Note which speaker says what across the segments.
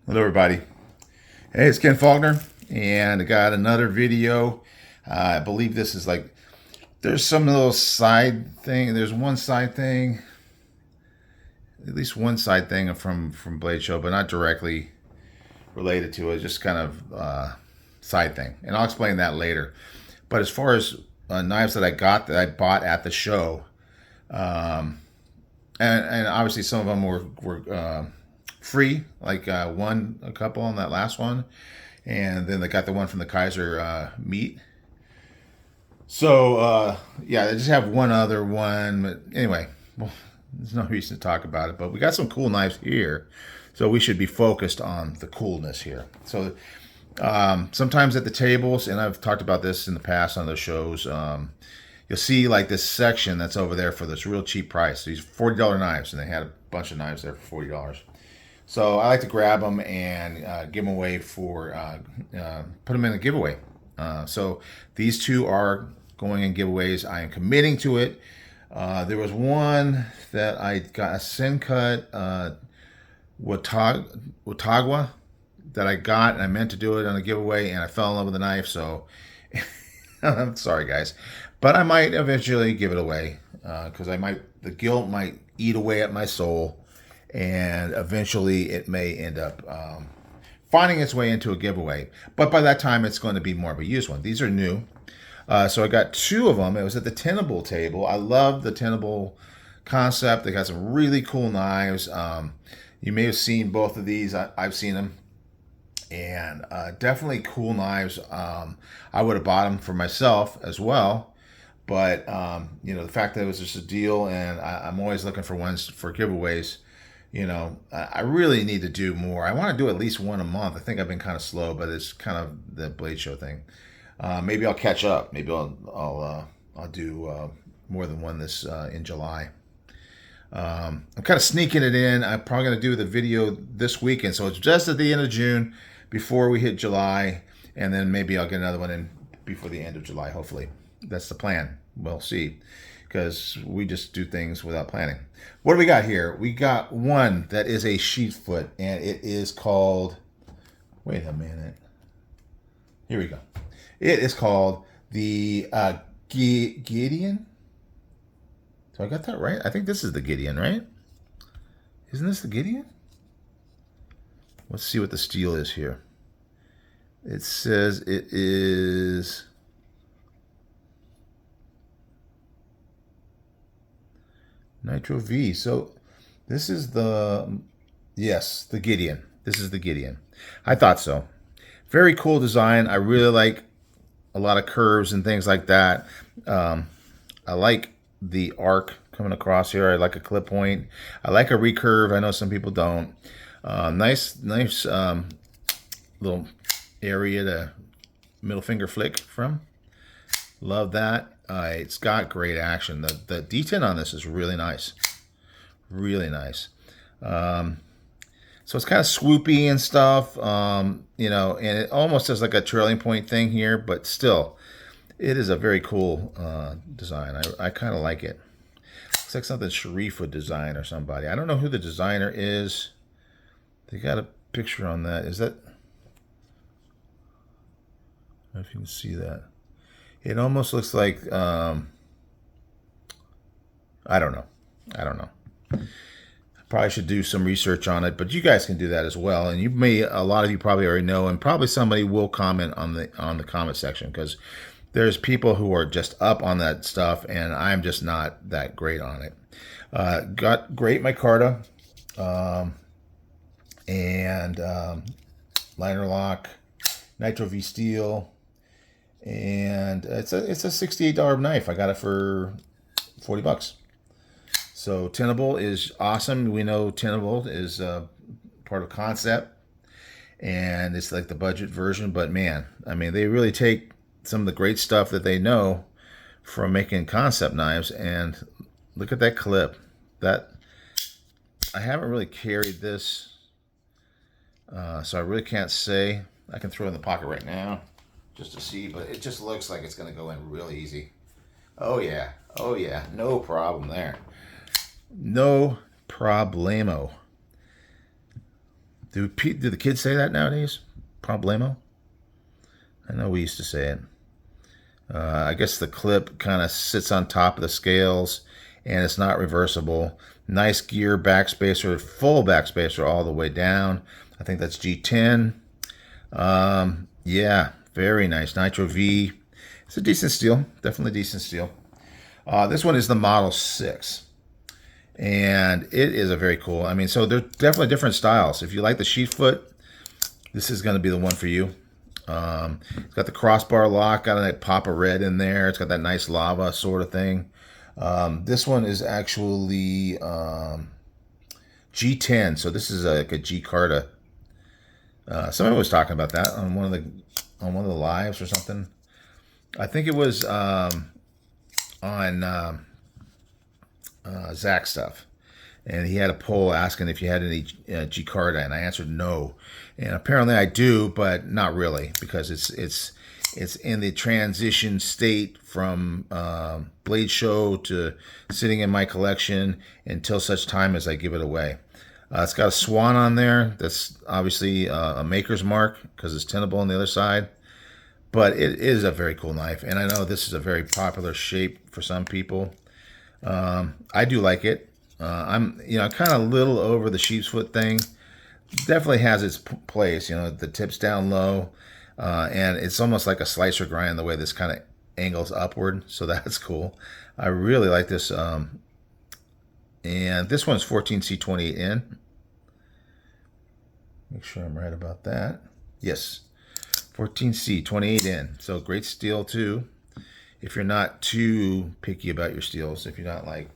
Speaker 1: Hello everybody. Hey, it's Ken Faulkner, and I got another video. I believe this is like, there's some little side thing. There's one side thing, at least one side thing from Blade Show, but not directly related to it. Just kind of side thing, and I'll explain that later. But as far as knives that I bought at the show, and obviously some of them were free, like a couple on that last one, and then they got the one from the Kaiser meat. So yeah, they just have one other one, but anyway, well, there's no reason to talk about it. But we got some cool knives here, so we should be focused on the coolness here. So sometimes at the tables, and I've talked about this in the past on those shows, you'll see like this section that's over there for this real cheap price. These $40 knives, and they had a bunch of knives there for $40. So I like to grab them and give them away for, put them in a giveaway. So these two are going in giveaways. I am committing to it. There was one that I got, a Sin Cut Watagua that I got, and I meant to do it on a giveaway, and I fell in love with the knife. So I'm sorry, guys, but I might eventually give it away because the guilt might eat away at my soul. And eventually it may end up finding its way into a giveaway. But by that time, it's going to be more of a used one. These are new. So I got two of them. It was at the Tenable table. I love the Tenable Kansept. They got some really cool knives. You may have seen both of these. I've seen them. And definitely cool knives. I would have bought them for myself as well. But, the fact that it was just a deal, and I'm always looking for ones for giveaways. I really need to do more. I want to do at least one a month. I think I've been kind of slow, but it's kind of the Blade Show thing. Maybe I'll catch up. Maybe I'll do more than one this in July. I'm kind of sneaking it in. I'm probably going to do the video this weekend, so it's just at the end of June before we hit July, and then maybe I'll get another one in before the end of July. Hopefully, that's the plan. We'll see, because we just do things without planning. What do we got here? We got one that is a sheath foot, and it is called, wait a minute. Here we go. It is called the Gideon. So I got that right? I think this is the Gideon, right? Isn't this the Gideon? Let's see what the steel is here. It says it is Nitro V. So this is the Gideon. This is the Gideon. I thought so. Very cool design. I really like a lot of curves and things like that. I like the arc coming across here. I like a clip point. I like a recurve. I know some people don't. Nice little area to middle finger flick from. Love that. It's got great action. The detent on this is really nice. Really nice. So it's kind of swoopy and stuff, and it almost has like a trailing point thing here, but still, it is a very cool design. I kind of like it. Looks like something Sharif would design or somebody. I don't know who the designer is. They got a picture on that. Is that? I don't know if you can see that. It almost looks like, I don't know. I probably should do some research on it, but you guys can do that as well. And a lot of you probably already know, and probably somebody will comment on the comment section, because there's people who are just up on that stuff, and I'm just not that great on it. Got great micarta, and liner lock, Nitro V steel. And it's a $68 knife. I got it for $40. So Tenable is awesome. We know Tenable is part of Kansept, and it's like the budget version. But man, I mean, they really take some of the great stuff that they know from making Kansept knives. And look at that clip. That I haven't really carried this, so I really can't say. I can throw it in the pocket right now just to see, but it just looks like it's going to go in real easy. Oh yeah, no problem there. No problemo. Do the kids say that nowadays? Problemo? I know we used to say it. I guess the clip kind of sits on top of the scales and it's not reversible. Nice gear backspacer, full backspacer all the way down. I think that's G10. Yeah, very nice. Nitro V. It's a decent steel. Definitely decent steel. This one is the Model 6. And it is a very cool. I mean, so they're definitely different styles. If you like the sheet foot, this is going to be the one for you. It's got the crossbar lock, got that pop of red in there. It's got that nice lava sort of thing. This one is actually G10, so this is like a G Carta. Somebody was talking about that on one of the lives or something. I think it was on Zach stuff, and he had a poll asking if you had any G Carta, and I answered no. And apparently I do, but not really, because it's in the transition state from Blade Show to sitting in my collection until such time as I give it away. It's got a swan on there. That's obviously a maker's mark because it's Tenable on the other side. But it is a very cool knife, and I know this is a very popular shape for some people. I do like it. I'm kind of a little over the sheep's foot thing. Definitely has its place. The tip's down low, and it's almost like a slicer grind the way this kind of angles upward. So that's cool. I really like this. And this one's 14C28N. Make sure I'm right about that. Yes, 14C28N. So great steel too. If you're not too picky about your steels, if you're not like,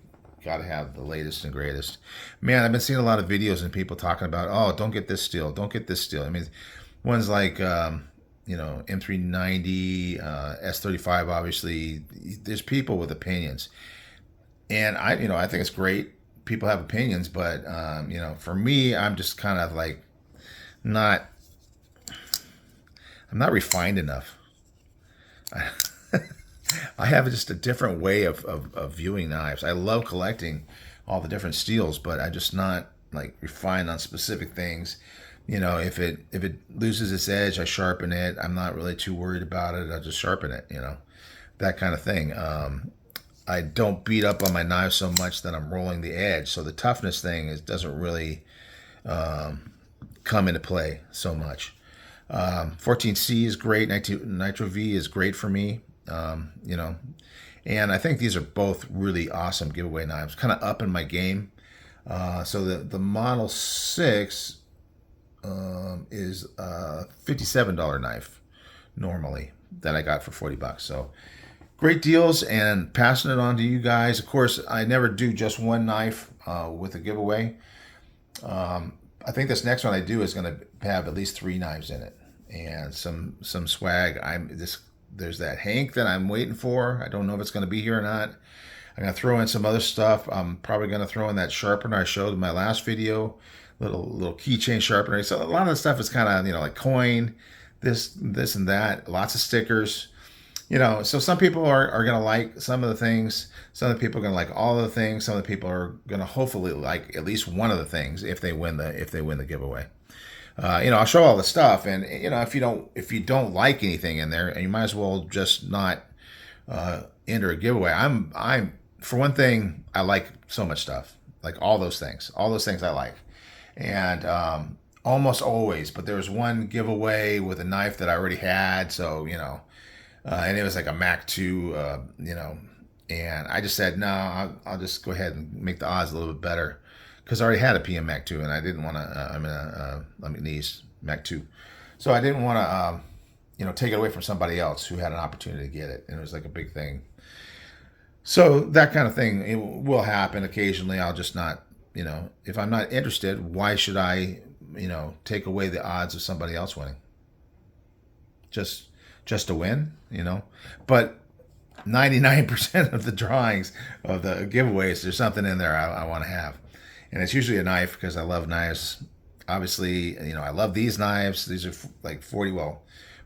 Speaker 1: gotta have the latest and greatest. Man, I've been seeing a lot of videos and people talking about, oh, don't get this steel, don't get this steel. I mean, ones like, M390, S35, obviously, there's people with opinions. And I think it's great. People have opinions, but, for me, I'm just kind of like, I'm not refined enough. I have just a different way of viewing knives. I love collecting all the different steels, but I'm just not like refined on specific things. If it loses its edge, I sharpen it. I'm not really too worried about it. I just sharpen it. That kind of thing. I don't beat up on my knives so much that I'm rolling the edge. So the toughness thing doesn't really come into play so much. 14C is great. Nitro V is great for me. And I think these are both really awesome giveaway knives, kind of up in my game. So the Model 6 is a $57 knife normally that I got for $40. So great deals, and passing it on to you guys. Of course, I never do just one knife with a giveaway. I think this next one I do is going to have at least 3 knives in it and some swag. There's that Hank that I'm waiting for. I don't know if it's going to be here or not. I'm going to throw in some other stuff. I'm probably going to throw in that sharpener I showed in my last video, little keychain sharpener. So a lot of the stuff is kind of, like coin, this and that, lots of stickers. So some people are going to like some of the things. Some of the people are going to like all of the things. Some of the people are going to hopefully like at least one of the things if they win the giveaway. I'll show all the stuff, and if you don't like anything in there, you might as well just not enter a giveaway. I'm for one thing, I like so much stuff, like all those things I like, and almost always. But there was one giveaway with a knife that I already had, so and it was like a Mac 2, and I just said no, I'll just go ahead and make the odds a little bit better. Because I already had a PM Mac 2, and I didn't want to. I'm in these Mac 2, so I didn't want to, take it away from somebody else who had an opportunity to get it, and it was like a big thing. So that kind of thing it will happen occasionally. I'll just not, if I'm not interested, why should I, take away the odds of somebody else winning? Just to win, But 99% of the drawings of the giveaways, there's something in there I want to have. And it's usually a knife because I love knives. Obviously, I love these knives. These are like $40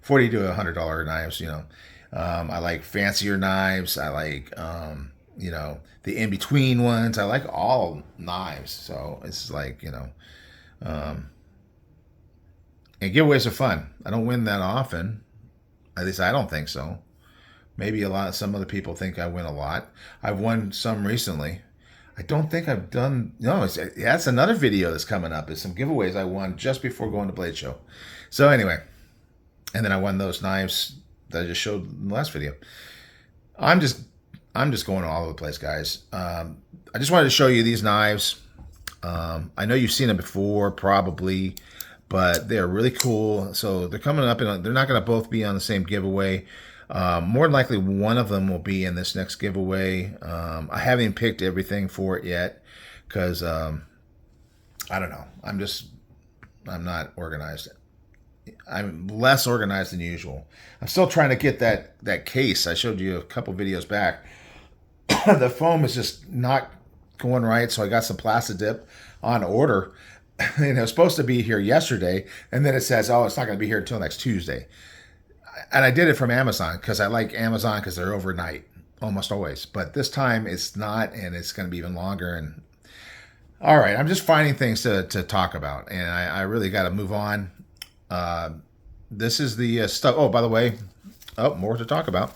Speaker 1: to $100 knives, I like fancier knives. I like, the in-between ones. I like all knives. So it's like, And giveaways are fun. I don't win that often. At least I don't think so. Maybe some other people think I win a lot. I've won some recently. I don't think I've done. No, that's another video that's coming up. Is some giveaways I won just before going to Blade Show. So anyway, and then I won those knives that I just showed in the last video. I'm just going all over the place, guys. I just wanted to show you these knives. I know you've seen them before, probably, but they're really cool. So they're coming up, and they're not going to both be on the same giveaway. More than likely, one of them will be in this next giveaway. I haven't picked everything for it yet because I don't know. I'm not organized. I'm less organized than usual. I'm still trying to get that case. I showed you a couple videos back. The foam is just not going right, so I got some plastic dip on order. And it was supposed to be here yesterday, and then it says, oh, it's not going to be here until next Tuesday. And I did it from Amazon because I like Amazon because they're overnight almost always. But this time it's not, and it's going to be even longer. And all right, I'm just finding things to talk about, and I really got to move on. This is the stuff. Oh, by the way, more to talk about.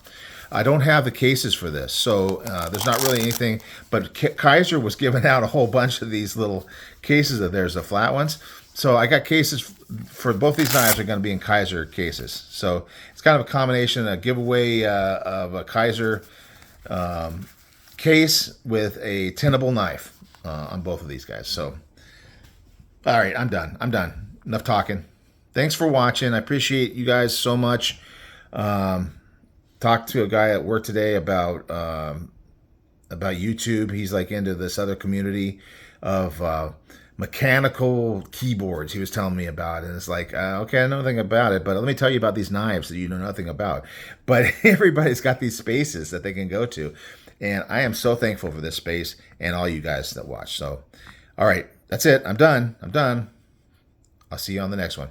Speaker 1: I don't have the cases for this, so there's not really anything. But Kaiser was giving out a whole bunch of these little cases of theirs, the flat ones. So I got cases for both these knives are going to be in Kaiser cases. So it's kind of a combination, a giveaway of a Kaiser case with a Tenable knife on both of these guys. So, all right, I'm done. Enough talking. Thanks for watching. I appreciate you guys so much. Talked to a guy at work today about YouTube. He's like into this other community of mechanical keyboards he was telling me about, and it's like, okay, I know nothing about it, but let me tell you about these knives that you know nothing about. But everybody's got these spaces that they can go to, and I am so thankful for this space and all you guys that watch. So all right, that's it. I'm done. I'll see you on the next one.